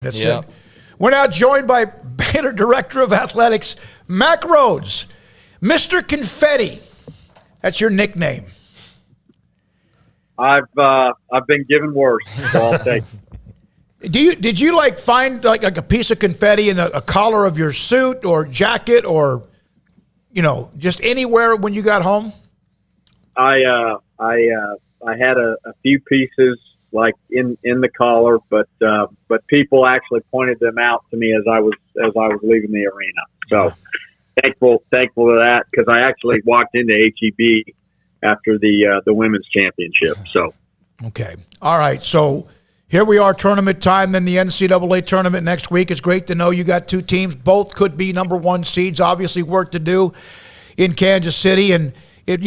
That's it. We're now joined by Baylor Director of Athletics, Mack Rhoades. Mr. Confetti. That's your nickname. I've been given worse, so I'll take it. Did you find like a piece of confetti in a collar of your suit or jacket or just anywhere when you got home? I had a few pieces like in the collar, but people actually pointed them out to me as I was leaving the arena. So thankful to that, because I actually walked into HEB after the women's championship. So okay, all right. So here we are, tournament time. Then the NCAA tournament next week. It's great to know you got two teams. Both could be number one seeds. Obviously, work to do in Kansas City. And did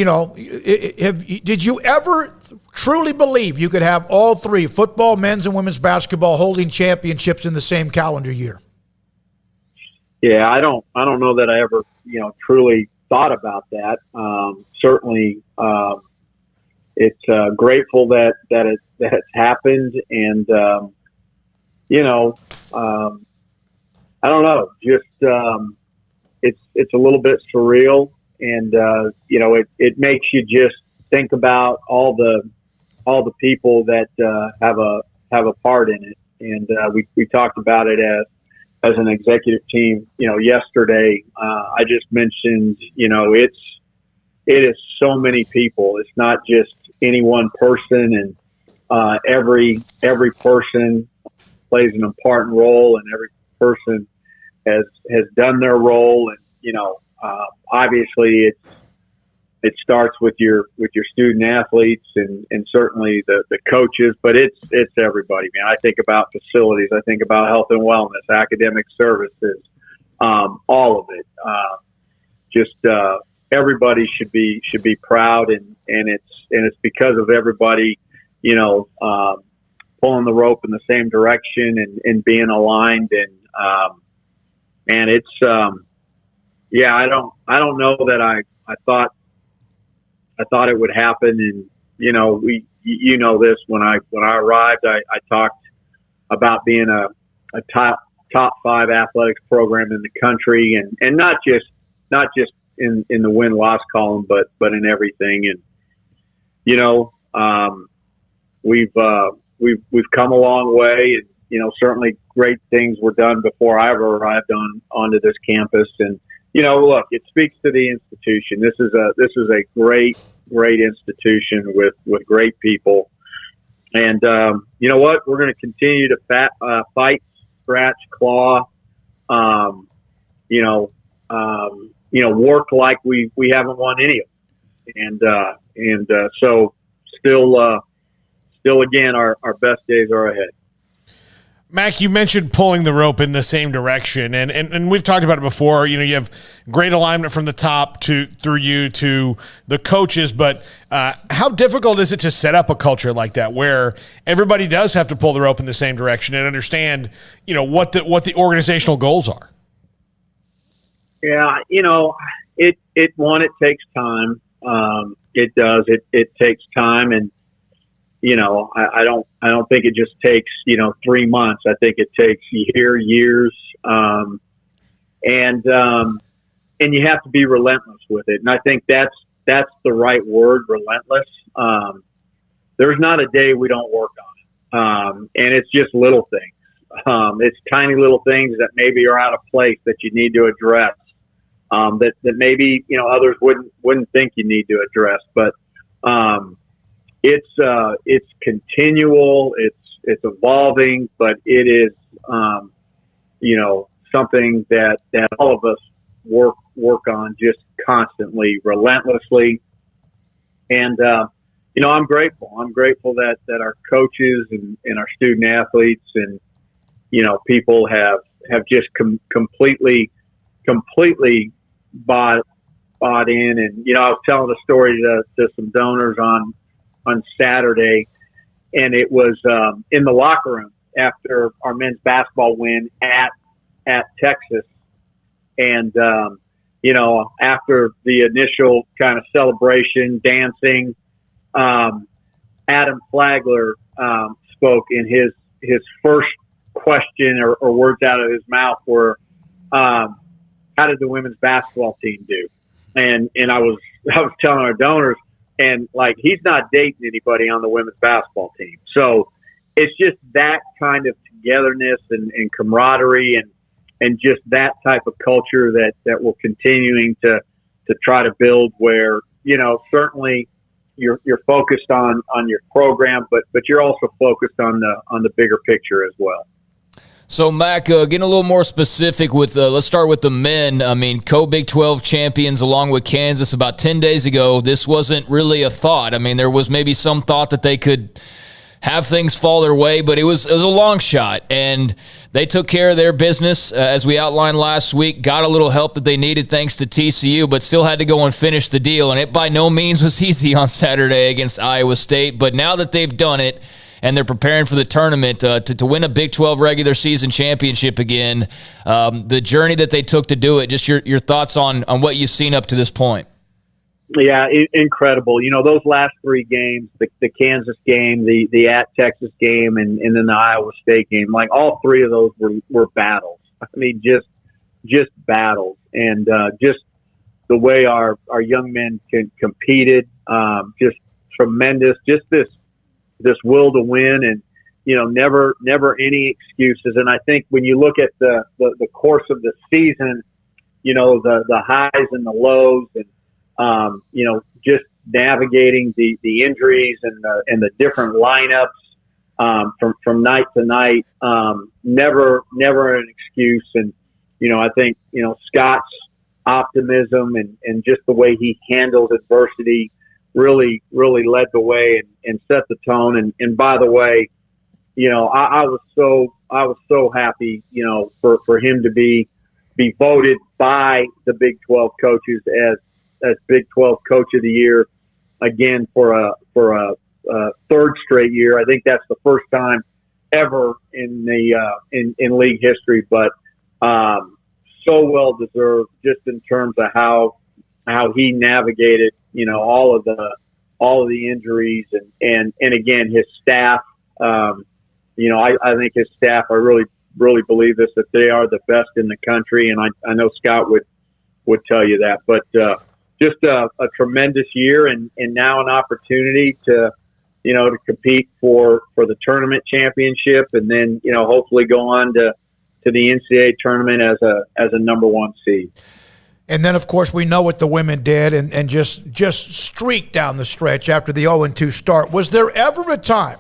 you ever truly believe you could have all three, football, men's and women's basketball, holding championships in the same calendar year? Yeah, I don't know that I ever truly thought about that. Certainly, it's grateful that it's happened, and I don't know, just it's a little bit surreal, and it makes you just think about all the people that have a part in it, and we talked about it as an executive team, yesterday. I just mentioned, it is so many people. It's not just any one person, and every person plays an important role, and every person has done their role. And obviously it starts with your student athletes and certainly the coaches, but it's everybody, man. I think about facilities, I think about health and wellness, academic services, all of it. Just everybody should be proud, and it's because of everybody, pulling the rope in the same direction and being aligned, and it's I don't know that I thought it would happen. And this, when I arrived, I talked about being a top five athletics program in the country, and not just in the win-loss column, but in everything. And we've come a long way, and certainly great things were done before I ever arrived onto this campus. And look, it speaks to the institution. This is a great institution with great people. And you know what? We're going to continue to fight, scratch, claw, work like we haven't won any of them. And so still again, our best days are ahead. Mack, you mentioned pulling the rope in the same direction, and we've talked about it before. You have great alignment from the top through you to the coaches, but how difficult is it to set up a culture like that where everybody does have to pull the rope in the same direction and understand, what the organizational goals are? Yeah, it takes time. It does. It takes time, and I don't think it just takes 3 months. I think it takes years, and you have to be relentless with it. And I think that's the right word, relentless. There's not a day we don't work on it, and it's just little things. It's tiny little things that maybe are out of place that you need to address. That maybe others wouldn't think you need to address, but it's continual, it's evolving, but it is something that all of us work on just constantly, relentlessly. And I'm grateful that our coaches and our student athletes and people have just completely bought in. And I was telling a story to some donors on Saturday, and it was in the locker room after our men's basketball win at Texas. And after the initial kind of celebration, dancing, Adam Flagler spoke in his first question or words out of his mouth were, how did the women's basketball team do? And I was telling our donors, and like, he's not dating anybody on the women's basketball team. So it's just that kind of togetherness and camaraderie and just that type of culture that we're continuing to try to build, where, you know, certainly you're focused on your program, but you're also focused on the bigger picture as well. So, Mack, getting a little more specific with let's start with the men. I mean, co-Big 12 champions along with Kansas about 10 days ago. This wasn't really a thought. I mean, there was maybe some thought that they could have things fall their way, but it was a long shot, and they took care of their business, as we outlined last week, got a little help that they needed thanks to TCU, but still had to go and finish the deal, and it by no means was easy on Saturday against Iowa State. But now that they've done it, and they're preparing for the tournament to win a Big 12 regular season championship again, the journey that they took to do it, just your thoughts on what you've seen up to this point. Yeah, incredible. You know, those last three games, the Kansas game, the at Texas game, and then the Iowa State game, like, all three of those were battles. I mean, just battles. And just the way our young men competed, just tremendous, just this will to win, and, you know, never any excuses. And I think when you look at the course of the season, you know, the highs and the lows, and you know, just navigating the injuries and the different lineups from night to night, never an excuse. And, you know, I think, you know, Scott's optimism and just the way he handles adversity really led the way and set the tone. And by the way, you know, I was so happy, you know, for him to be voted by the Big 12 coaches as Big 12 Coach of the Year again for a third straight year. I think that's the first time ever in in league history, but so well deserved, just in terms of how he navigated, you know, all of the injuries and again, his staff. You know, I think his staff, I really believe this, that they are the best in the country, and I know Scott would tell you that. But just a tremendous year, and now an opportunity to, you know, to compete for the tournament championship, and then, you know, hopefully go on to the NCAA tournament as a number one seed. And then, of course, we know what the women did and just streaked down the stretch after the 0-2 start. Was there ever a time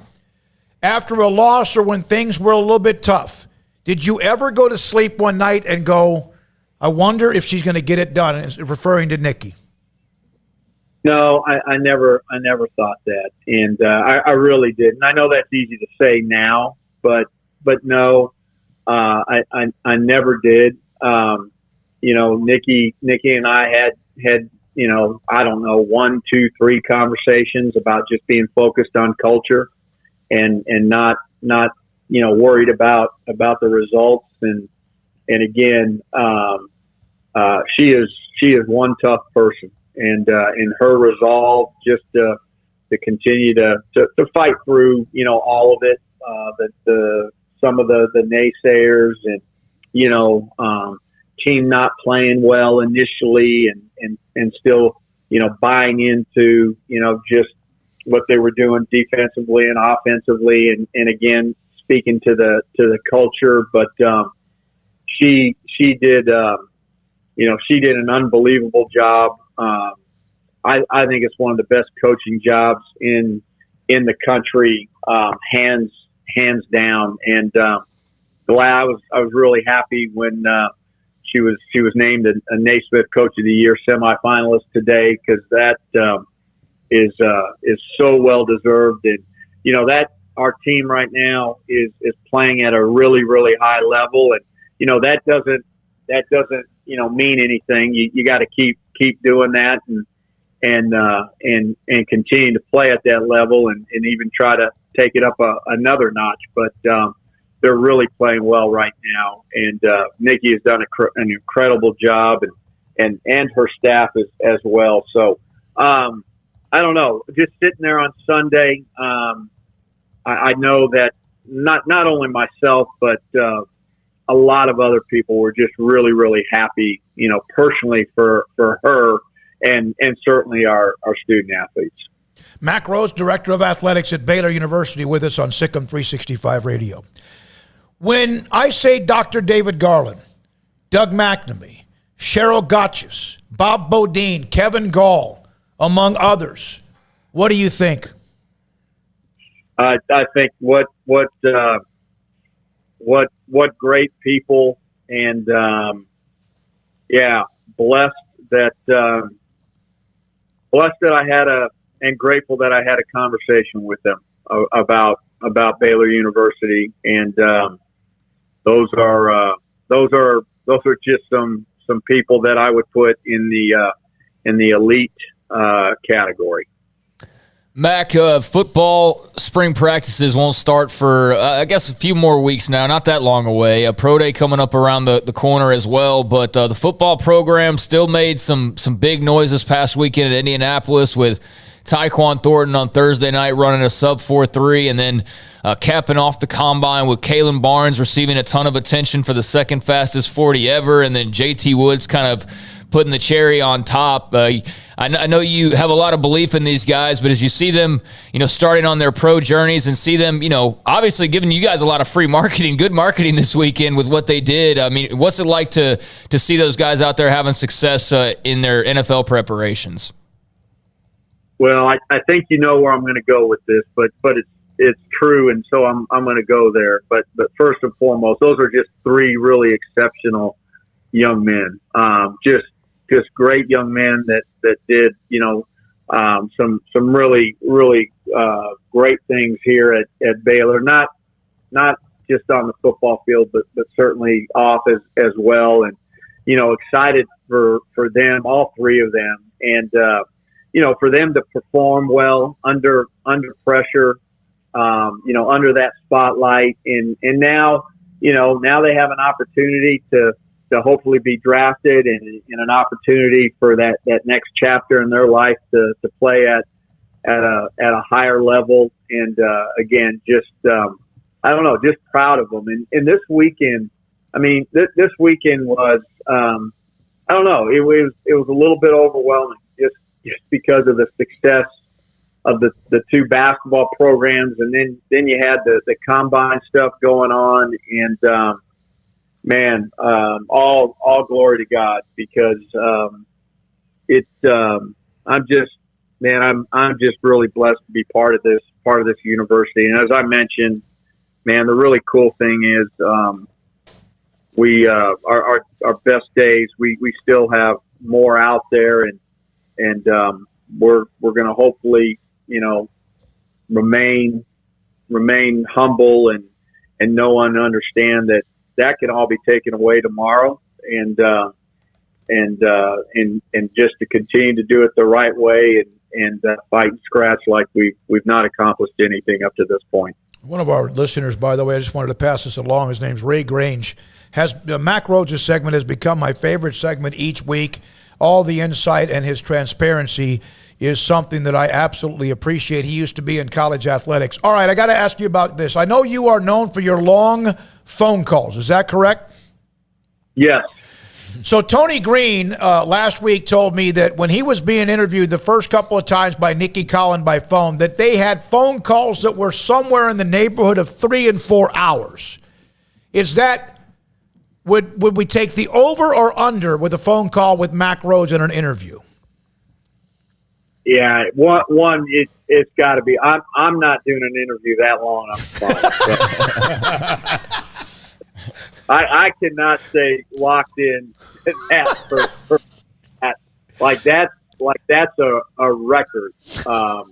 after a loss or when things were a little bit tough, did you ever go to sleep one night and go, I wonder if she's going to get it done, referring to Nikki? No, I never thought that. And I really didn't. I know that's easy to say now, but no, I never did. You know, Nikki and I had, you know, I don't know, 1, 2, 3 conversations about just being focused on culture and not, you know, worried about the results. And again, she is one tough person, and in her resolve just to continue to fight through, you know, all of it, some of the naysayers and, you know, team not playing well initially and still, you know, buying into, you know, just what they were doing defensively and offensively, and again, speaking to the culture. But she did, you know, she did an unbelievable job. I think it's one of the best coaching jobs in the country, hands down. And glad I was really happy when she was named a Naismith Coach of the Year semifinalist today, because that is so well deserved. And, you know, that our team right now is playing at a really high level, and, you know, that doesn't you know, mean anything. You got to keep doing that and continue to play at that level, and even try to take it up another notch. But they're really playing well right now, and Nikki has done an incredible job, and her staff as well. So I don't know, just sitting there on Sunday, I know that, not only myself, but a lot of other people were just really, really happy, personally for her and certainly our student athletes. Mack Rhoades, Director of Athletics at Baylor University, with us on Sic'Em 365 Radio. When I say Dr. David Garland, Doug McNamee, Cheryl Gotches, Bob Bodine, Kevin Gall, among others, what do you think? I think what great people, and blessed that I had and grateful that I had a conversation with them about Baylor University, and those are just some people that I would put in the elite category. Mack, football spring practices won't start for, I guess, a few more weeks now, not that long away. A pro day coming up around the corner as well, but the football program still made some big noise this past weekend at Indianapolis with Tyquan Thornton on Thursday night running a sub 4.3, and then capping off the combine with Kalen Barnes receiving a ton of attention for the second fastest 40 ever, and then JT Woods kind of putting the cherry on top. I know you have a lot of belief in these guys, but as you see them, starting on their pro journeys and see them, obviously giving you guys a lot of free marketing, good marketing this weekend with what they did. I mean, what's it like to see those guys out there having success in their NFL preparations? Well, I think you know where I'm going to go with this, but it's true, and so I'm going to go there. But first and foremost, those are just three really exceptional young men. Just great young men that did some really great things here at Baylor. Not just on the football field, but certainly off as well. And excited for them, all three of them, and for them to perform well under pressure, under that spotlight, and now they have an opportunity to hopefully be drafted and an opportunity for that next chapter in their life to play at a higher level. And again, just just proud of them. And this weekend, this weekend was it was a little bit overwhelming just because of the success of the two basketball programs, and then you had the combine stuff going on, and all glory to God, because I'm just really blessed to be part of this university. And as I mentioned, man, the really cool thing is we our best days, we still have more out there, and we're going to hopefully remain humble and know and understand that can all be taken away tomorrow, and just to continue to do it the right way and fight and scratch like we've not accomplished anything up to this point. One of our listeners, by the way, I just wanted to pass this along. His name's Ray Grange. Mack Rhoades' segment has become my favorite segment each week. All the insight and his transparency is something that I absolutely appreciate. He used to be in college athletics. All right, I got to ask you about this. I know you are known for your long phone calls. Is that correct? Yes. So Tony Green last week told me that when he was being interviewed the first couple of times by Nikki Collin by phone, that they had phone calls that were somewhere in the neighborhood of 3 and 4 hours. Is that, would we take the over or under with a phone call with Mack Rhoades in an interview? Yeah, it's got to be. I'm not doing an interview that long. I'm fine. I cannot stay locked in that for that. Like that's a record. All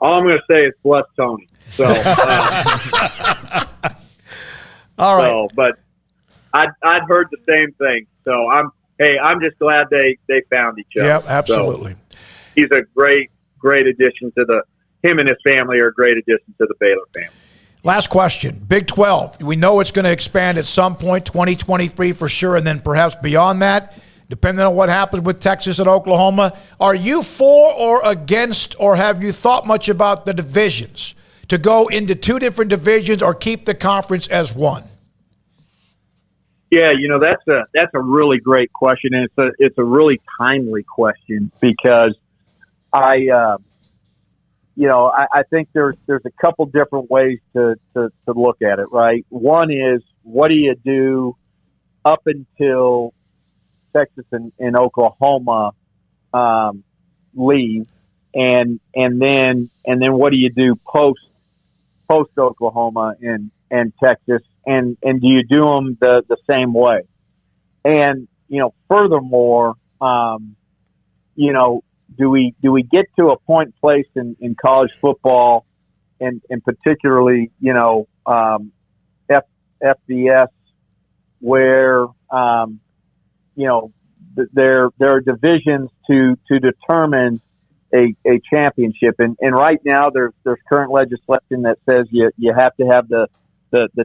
I'm going to say is bless Tony. So, all right. So, but I'd heard the same thing. So I'm just glad they found each other. Yep, absolutely. So, he's a great addition to him and his family are a great addition to the Baylor family. Last question. Big 12. We know it's going to expand at some point, 2023 for sure, and then perhaps beyond that, depending on what happens with Texas and Oklahoma. Are you for or against, or have you thought much about the divisions? to go into two different divisions or keep the conference as one? Yeah, that's a really great question, and it's a really timely question because I think there's a couple different ways to look at it, right? One is, what do you do up until Texas and Oklahoma leave, and then what do you do post Oklahoma and Texas, and do you do them the same way? And furthermore, do we get to a point place in college football, and particularly FBS, where there are divisions to determine a championship, and right now there's current legislation that says you have to have the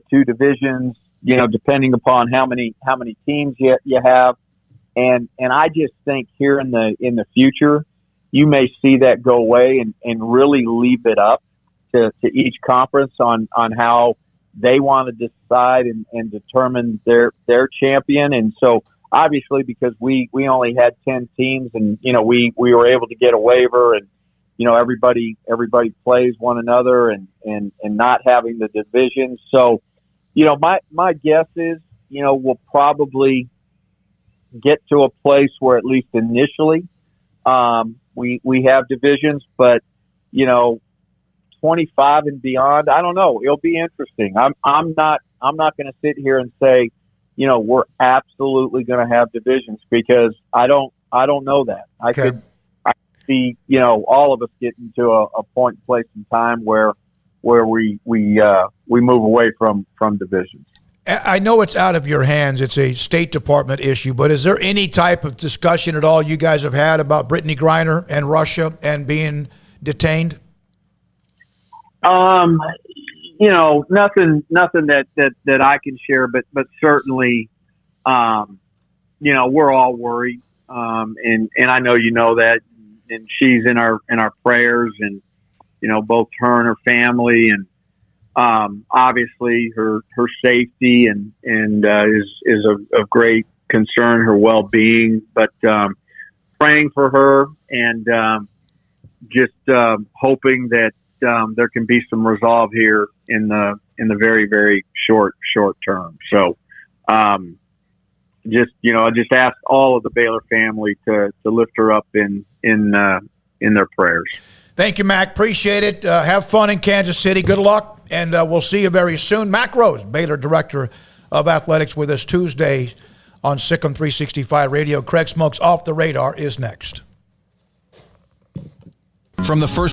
two divisions, depending upon how many teams you have, and I just think here in the future you may see that go away and really leave it up to each conference on how they want to decide and determine their champion. And so obviously, because we only had 10 teams, and we were able to get a waiver, and everybody plays one another, and not having the divisions. So my guess is we'll probably get to a place where, at least initially, we have divisions, but 25 and beyond, I don't know. It'll be interesting. I'm not going to sit here and say, we're absolutely going to have divisions, because I don't know that. I could see, all of us getting to a point in place in time where we move away from divisions. I know it's out of your hands. It's a State Department issue, but is there any type of discussion at all you guys have had about Brittany Griner and Russia and being detained? Nothing that I can share, but certainly, we're all worried. And I know that, and she's in our prayers, and, both her and her family, and, obviously her safety and is of great concern, her well-being, but, praying for her, and, just, hoping that, there can be some resolve here in the very, very short term. So, I just ask all of the Baylor family to lift her up in their prayers. Thank you, Mack. Appreciate it. Have fun in Kansas City. Good luck, and we'll see you very soon. Mack Rhoades, Baylor Director of Athletics, with us Tuesday on Sic'Em 365 Radio. Craig Smoke's Off the Radar is next. From the first